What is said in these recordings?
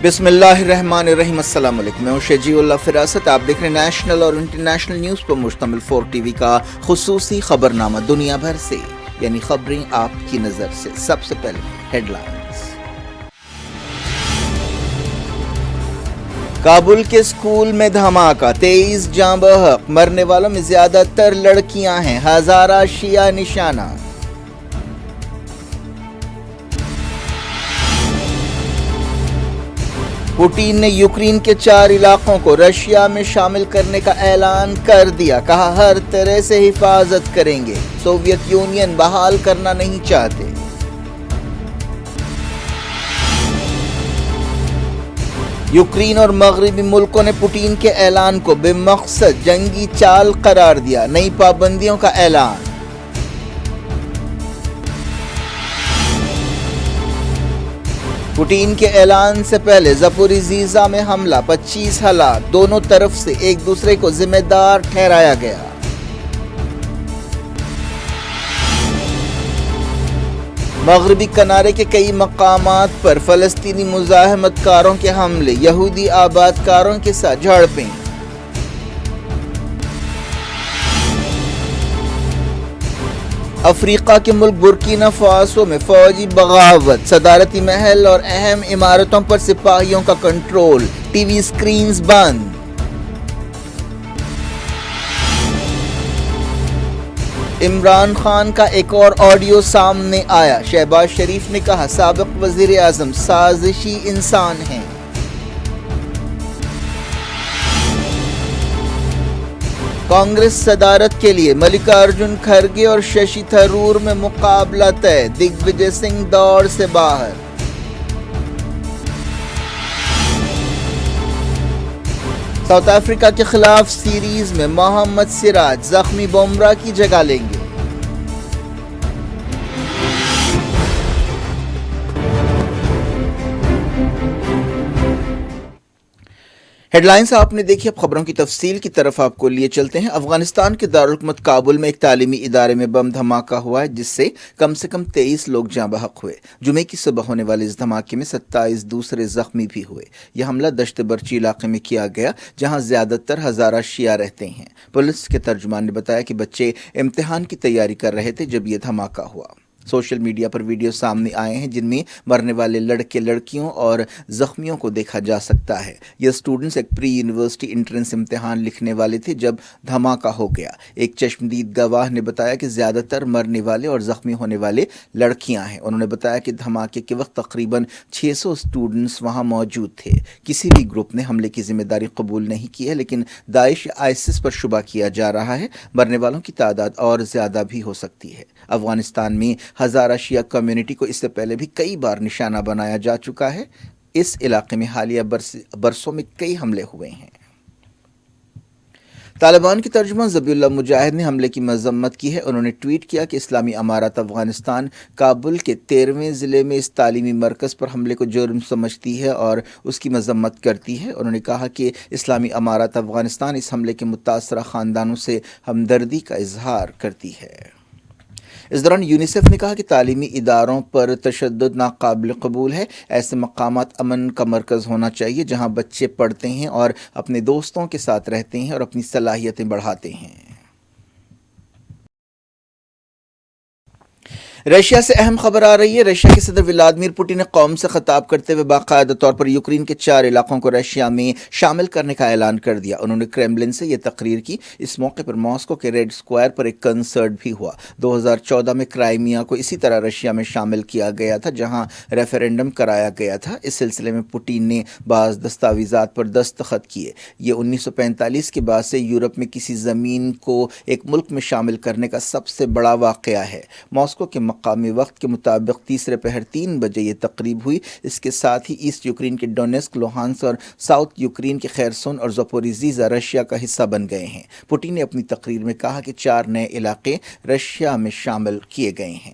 بسم اللہ الرحمن الرحیم۔ السلام علیکم، میں ہوں شجیع اللہ فراست۔ آپ دیکھ رہے ہیں نیشنل اور انٹرنیشنل نیوز پر مشتمل 4 ٹی وی کا خصوصی خبرنامہ دنیا بھر سے، یعنی خبریں آپ کی نظر سے۔ سب سے پہلے ہیڈ لائنز۔ کابل کے اسکول میں دھماکہ، 23 جاں بحق، مرنے والوں میں زیادہ تر لڑکیاں ہیں، ہزارہ شیعہ نشانہ۔ پوٹین نے یوکرین کے 4 علاقوں کو رشیا میں شامل کرنے کا اعلان کر دیا، کہا ہر طرح سے حفاظت کریں گے، سوویت یونین بحال کرنا نہیں چاہتے۔ یوکرین اور مغربی ملکوں نے پوٹین کے اعلان کو بے مقصد جنگی چال قرار دیا، نئی پابندیوں کا اعلان۔ پوٹین کے اعلان سے پہلے زپوریزھیا میں حملہ، 25 ہلاک، دونوں طرف سے ایک دوسرے کو ذمہ دار ٹھہرایا گیا۔ مغربی کنارے کے کئی مقامات پر فلسطینی مزاحمت کاروں کے حملے، یہودی آباد کاروں کے ساتھ جھڑپیں۔ افریقہ کے ملک برکینا فاسو میں فوجی بغاوت، صدارتی محل اور اہم عمارتوں پر سپاہیوں کا کنٹرول، ٹی وی سکرینز بند۔ عمران خان کا ایک اور آڈیو سامنے آیا، شہباز شریف نے کہا سابق وزیر اعظم سازشی انسان ہیں۔ کانگریس صدارت کے لیے ملکارجن کھرگے اور ششی تھرور میں مقابلہ طے، دگ وجے سنگھ دوڑ سے باہر۔ ساؤتھ افریقہ کے خلاف سیریز میں محمد سراج زخمی بمراہ کی جگہ لیں گے۔ ہیڈ لائنز آپ نے دیکھی، اب خبروں کی تفصیل کی طرف آپ کو لیے چلتے ہیں۔ افغانستان کے دارالحکومت کابل میں ایک تعلیمی ادارے میں بم دھماکہ ہوا ہے، جس سے کم 23 لوگ جاں بحق ہوئے۔ جمعے کی صبح ہونے والے اس دھماکے میں 27 دوسرے زخمی بھی ہوئے۔ یہ حملہ دشت برچی علاقے میں کیا گیا، جہاں زیادہ تر ہزارہ شیعہ رہتے ہیں۔ پولیس کے ترجمان نے بتایا کہ بچے امتحان کی تیاری کر رہے تھے جب یہ دھماکہ ہوا۔ سوشل میڈیا پر ویڈیو سامنے آئے ہیں جن میں مرنے والے لڑکے لڑکیوں اور زخمیوں کو دیکھا جا سکتا ہے۔ یہ اسٹوڈنٹس ایک پری یونیورسٹی انٹرنس امتحان لکھنے والے تھے جب دھماکہ ہو گیا۔ ایک چشمدید گواہ نے بتایا کہ زیادہ تر مرنے والے اور زخمی ہونے والے لڑکیاں ہیں۔ انہوں نے بتایا کہ دھماکے کے وقت تقریباً 600 اسٹوڈنٹس وہاں موجود تھے۔ کسی بھی گروپ نے حملے کی ذمہ داری قبول نہیں کی ہے، لیکن داعش یا آئسس پر شبہ کیا جا رہا ہے۔ مرنے والوں کی تعداد اور زیادہ بھی ہو سکتی ہے۔ افغانستان میں ہزارہ شیعہ کمیونٹی کو اس سے پہلے بھی کئی بار نشانہ بنایا جا چکا ہے۔ اس علاقے میں حالیہ برسوں میں کئی حملے ہوئے ہیں۔ طالبان کے ترجمان ذبیح اللہ مجاہد نے حملے کی مذمت کی ہے۔ انہوں نے ٹویٹ کیا کہ اسلامی امارت افغانستان کابل کے 13ویں ضلع میں اس تعلیمی مرکز پر حملے کو جرم سمجھتی ہے اور اس کی مذمت کرتی ہے۔ انہوں نے کہا کہ اسلامی امارت افغانستان اس حملے کے متاثرہ خاندانوں سے ہمدردی کا اظہار کرتی ہے۔ اس دوران یونیسیف نے کہا کہ تعلیمی اداروں پر تشدد ناقابل قبول ہے۔ ایسے مقامات امن کا مرکز ہونا چاہیے جہاں بچے پڑھتے ہیں اور اپنے دوستوں کے ساتھ رہتے ہیں اور اپنی صلاحیتیں بڑھاتے ہیں۔ رشیا سے اہم خبر آ رہی ہے۔ رشیا کے صدر ولادیمیر پوٹین نے قوم سے خطاب کرتے ہوئے باقاعدہ طور پر یوکرین کے 4 علاقوں کو رشیا میں شامل کرنے کا اعلان کر دیا۔ انہوں نے کرملن سے یہ تقریر کی۔ اس موقع پر ماسکو کے ریڈ اسکوائر پر ایک کنسرٹ بھی ہوا۔ 2014 میں کرائمیا کو اسی طرح رشیا میں شامل کیا گیا تھا، جہاں ریفرینڈم کرایا گیا تھا۔ اس سلسلے میں پوٹین نے بعض دستاویزات پر دستخط کیے۔ یہ 1945 کے بعد سے یورپ میں کسی زمین کو ایک ملک میں شامل کرنے کا سب سے بڑا واقعہ ہے۔ ماسکو کے مقامی وقت کے مطابق تیسرے پہر 3 بجے یہ تقریب ہوئی۔ اس کے ساتھ ہی ایسٹ یوکرین کے ڈونیسک، لوہانسک اور ساؤتھ یوکرین کے خیرسون اور زپوریزھیا رشیا کا حصہ بن گئے ہیں۔ پوٹین نے اپنی تقریر میں کہا کہ 4 نئے علاقے رشیا میں شامل کیے گئے ہیں۔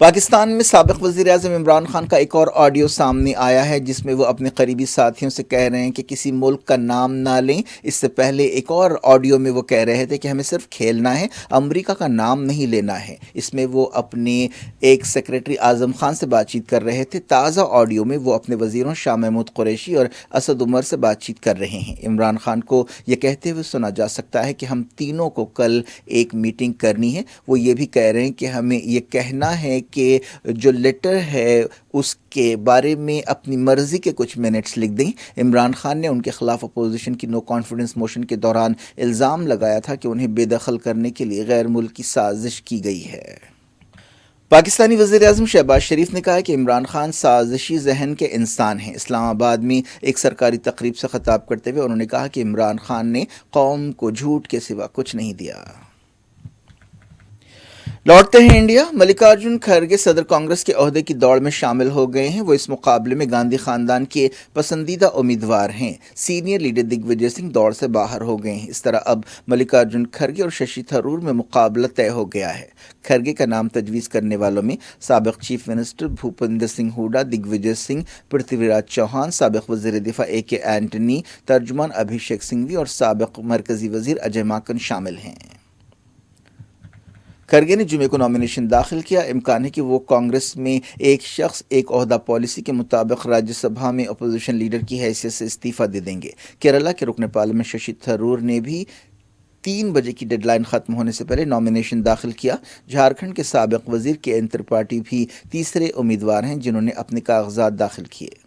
پاکستان میں سابق وزیر اعظم عمران خان کا ایک اور آڈیو سامنے آیا ہے جس میں وہ اپنے قریبی ساتھیوں سے کہہ رہے ہیں کہ کسی ملک کا نام نہ لیں۔ اس سے پہلے ایک اور آڈیو میں وہ کہہ رہے تھے کہ ہمیں صرف کھیلنا ہے، امریکہ کا نام نہیں لینا ہے۔ اس میں وہ اپنے ایک سیکرٹری اعظم خان سے بات چیت کر رہے تھے۔ تازہ آڈیو میں وہ اپنے وزیروں شاہ محمود قریشی اور اسد عمر سے بات چیت کر رہے ہیں۔ عمران خان کو یہ کہتے ہوئے سنا جا سکتا ہے کہ ہم تینوں کو کل ایک میٹنگ کرنی ہے۔ وہ یہ بھی کہہ رہے ہیں کہ ہمیں یہ کہنا ہے کہ جو لیٹر ہے اس کے بارے میں اپنی مرضی کے کچھ منٹس لکھ دیں۔ عمران خان نے ان کے خلاف اپوزیشن کی نو کانفیڈنس موشن کے دوران الزام لگایا تھا کہ انہیں بے دخل کرنے کے لیے غیر ملکی سازش کی گئی ہے۔ پاکستانی وزیر اعظم شہباز شریف نے کہا کہ عمران خان سازشی ذہن کے انسان ہیں۔ اسلام آباد میں ایک سرکاری تقریب سے خطاب کرتے ہوئے انہوں نے کہا کہ عمران خان نے قوم کو جھوٹ کے سوا کچھ نہیں دیا۔ لوٹتے ہیں انڈیا۔ ملکارجن کھڑگے صدر کانگریس کے عہدے کی دوڑ میں شامل ہو گئے ہیں۔ وہ اس مقابلے میں گاندھی خاندان کے پسندیدہ امیدوار ہیں۔ سینئر لیڈر دگ وجے سنگھ دوڑ سے باہر ہو گئے ہیں۔ اس طرح اب ملکارجن کھڑگے اور ششی تھرور میں مقابلہ طے ہو گیا ہے۔ کھڑگے کا نام تجویز کرنے والوں میں سابق چیف منسٹر بھوپندر سنگھ ہوڈا، دگ وجے سنگھ، پرتھوی راج چوہان، سابق وزیر دفاع اے کے اینٹنی، ترجمان ابھیشیک سنگھوی اور سابق مرکزی وزیر اجے ماکن شامل ہیں۔ کھڑگے نے جمعے کو نامینیشن داخل کیا۔ امکان ہے کہ وہ کانگریس میں ایک شخص ایک عہدہ پالیسی کے مطابق راجیہ سبھا میں اپوزیشن لیڈر کی حیثیت سے استعفیٰ دے دیں گے۔ کیرالہ کے رکن پارلیمنٹ ششی تھرور نے بھی 3 بجے کی ڈیڈ لائن ختم ہونے سے پہلے نامینیشن داخل کیا۔ جھارکھنڈ کے سابق وزیر کے ان ترپاٹھی بھی تیسرے امیدوار ہیں جنہوں نے اپنے کاغذات داخل کیے۔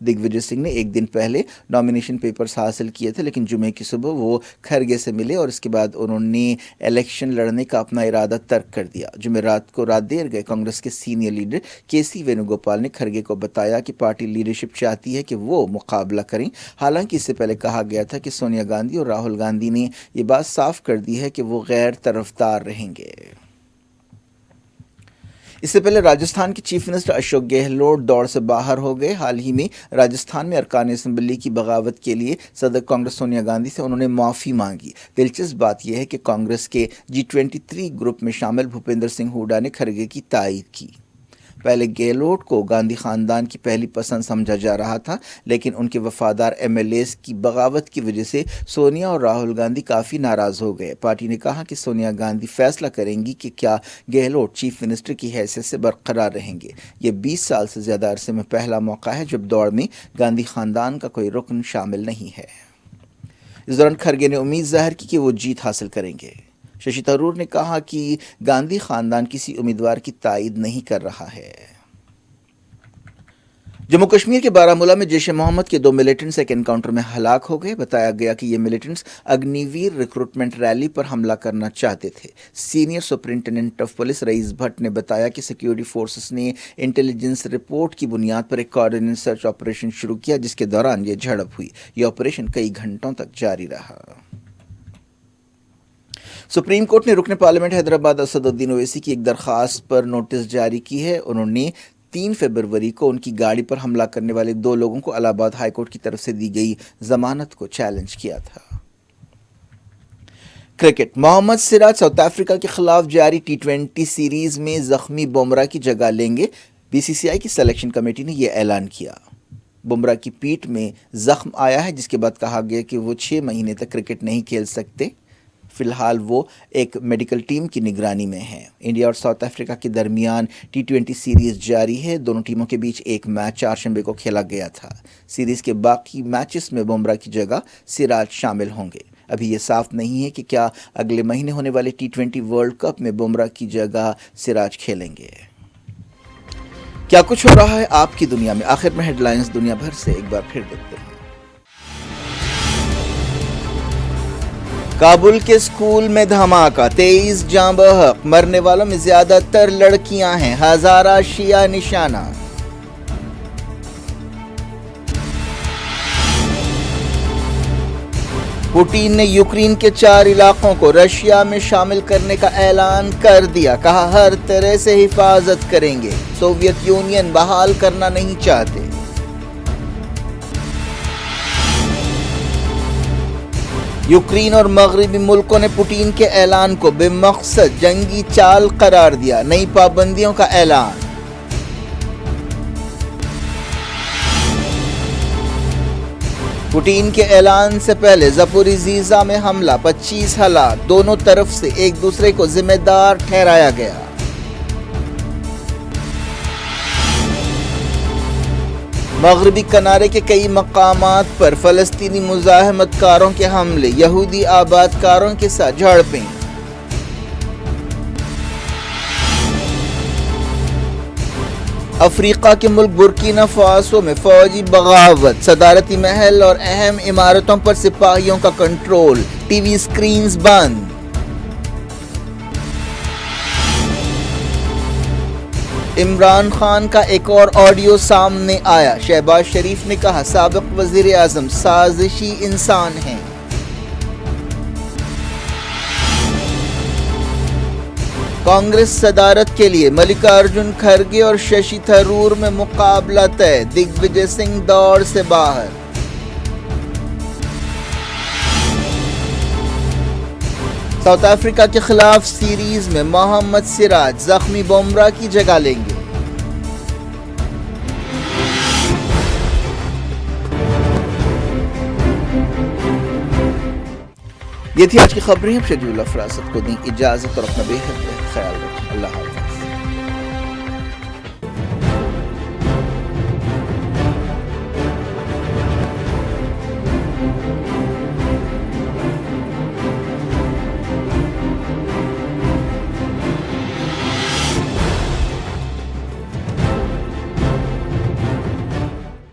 دگ وجے سنگھ نے ایک دن پہلے نامینیشن پیپرز حاصل کیے تھے، لیکن جمعے کی صبح وہ کھڑگے سے ملے اور اس کے بعد انہوں نے الیکشن لڑنے کا اپنا ارادہ ترک کر دیا۔ جمعے رات کو رات دیر گئے کانگریس کے سینئر لیڈر کے سی وینو گوپال نے کھڑگے کو بتایا کہ پارٹی لیڈرشپ چاہتی ہے کہ وہ مقابلہ کریں۔ حالانکہ اس سے پہلے کہا گیا تھا کہ سونیا گاندھی اور راہل گاندھی نے یہ بات صاف کر دی ہے کہ وہ غیر طرفدار رہیں گے۔ اس سے پہلے راجستھان کے چیف منسٹر اشوک گہلوٹ دوڑ سے باہر ہو گئے۔ حال ہی میں راجستھان میں ارکان اسمبلی کی بغاوت کے لیے صدر کانگریس سونیا گاندھی سے انہوں نے معافی مانگی۔ دلچسپ بات یہ ہے کہ کانگریس کے G23 گروپ میں شامل بھوپندر سنگھ ہوڈا نے کھڑگے کی تائید کی۔ پہلے گہلوٹ کو گاندھی خاندان کی پہلی پسند سمجھا جا رہا تھا، لیکن ان کے وفادار MLAs کی بغاوت کی وجہ سے سونیا اور راہل گاندھی کافی ناراض ہو گئے۔ پارٹی نے کہا کہ سونیا گاندھی فیصلہ کریں گی کہ کیا گہلوٹ چیف منسٹر کی حیثیت سے برقرار رہیں گے۔ یہ 20 سال سے زیادہ عرصے میں پہلا موقع ہے جب دوڑ میں گاندھی خاندان کا کوئی رکن شامل نہیں ہے۔ اس دوران کھڑگے نے امید ظاہر کی کہ وہ جیت حاصل کریں گے۔ ششی تھرور نے کہا کہ گاندھی خاندان کسی امیدوار کی تائید نہیں کر رہا ہے۔ جموں کشمیر کے بارہمولہ میں جیش محمد کے 2 ملیٹنٹس ایک انکاؤنٹر میں ہلاک ہو گئے۔ بتایا گیا کہ یہ ملیٹنٹس اگنی ویر ریکروٹمنٹ ریلی پر حملہ کرنا چاہتے تھے۔ سینئر سپرنٹینڈنٹ آف پولیس رئیس بھٹ نے بتایا کہ سیکیورٹی فورسز نے انٹیلیجنس رپورٹ کی بنیاد پر ایک کوآرڈینیٹ سرچ آپریشن شروع کیا جس کے دوران یہ جھڑپ ہوئی۔ یہ آپریشن کئی گھنٹوں تک جاری رہا۔ سپریم کورٹ نے رکن پارلیمنٹ حیدرآباد اسد الدین اویسی کی ایک درخواست پر نوٹس جاری کی ہے۔ انہوں نے 3 فروری کو ان کی گاڑی پر حملہ کرنے والے 2 لوگوں کو الہ آباد ہائی کورٹ کی طرف سے دی گئی ضمانت کو چیلنج کیا تھا۔ کرکٹ۔ محمد سراج ساؤتھ افریقہ کے خلاف جاری T20 سیریز میں زخمی بمراہ کی جگہ لیں گے۔ BCCI کی سلیکشن کمیٹی نے یہ اعلان کیا۔ بمراہ کی پیٹھ میں زخم آیا ہے جس کے بعد کہا گیا کہ وہ 6 مہینے تک کرکٹ نہیں کھیل سکتے۔ فی الحال وہ ایک میڈیکل ٹیم کی نگرانی میں ہیں۔ انڈیا اور ساؤتھ افریقہ کے درمیان T20 سیریز جاری ہے۔ دونوں ٹیموں کے بیچ ایک میچ 4 کو کھیلا گیا تھا۔ سیریز کے باقی میچز میں بمراہ کی جگہ سراج شامل ہوں گے۔ ابھی یہ صاف نہیں ہے کہ کیا اگلے مہینے ہونے والے T20 ورلڈ کپ میں بمراہ کی جگہ سراج کھیلیں گے۔ کیا کچھ ہو رہا ہے آپ کی دنیا میں؟ آخر میں ہیڈ لائنز دنیا بھر سے ایک بار پھر دیکھتے ہیں۔ کابل کے اسکول میں دھماکہ، 23 جاں بحق، مرنے والوں میں زیادہ تر لڑکیاں ہیں، ہزارہ شیعہ نشانہ۔ پوٹین نے یوکرین کے 4 علاقوں کو رشیا میں شامل کرنے کا اعلان کر دیا، کہا ہر طرح سے حفاظت کریں گے، سوویت یونین بحال کرنا نہیں چاہتے۔ یوکرین اور مغربی ملکوں نے پوٹین کے اعلان کو بے مقصد جنگی چال قرار دیا، نئی پابندیوں کا اعلان۔ پوٹین کے اعلان سے پہلے زپوریزھیا میں حملہ، 25 ہلاک، دونوں طرف سے ایک دوسرے کو ذمہ دار ٹھہرایا گیا۔ مغربی کنارے کے کئی مقامات پر فلسطینی مزاحمت کاروں کے حملے، یہودی آباد کاروں کے ساتھ جھڑپیں۔ افریقہ کے ملک برکینا فاسو میں فوجی بغاوت، صدارتی محل اور اہم عمارتوں پر سپاہیوں کا کنٹرول، ٹی وی سکرینز بند۔ عمران خان کا ایک اور آڈیو سامنے آیا، شہباز شریف نے کہا سابق وزیر اعظم سازشی انسان ہیں۔ کانگریس صدارت کے لیے ملکارجن کھڑگے اور ششی تھرور میں مقابلہ طے، دگ وجے سنگھ دوڑ سے باہر۔ ساؤتھ افریقہ کے خلاف سیریز میں محمد سراج زخمی بمراہ کی جگہ لیں گے۔ یہ تھی آج کی خبریں۔ اب شیڈول افراست کو دیں اجازت اور اپنا بے حد خیال رکھیں۔ اللہ حافظ۔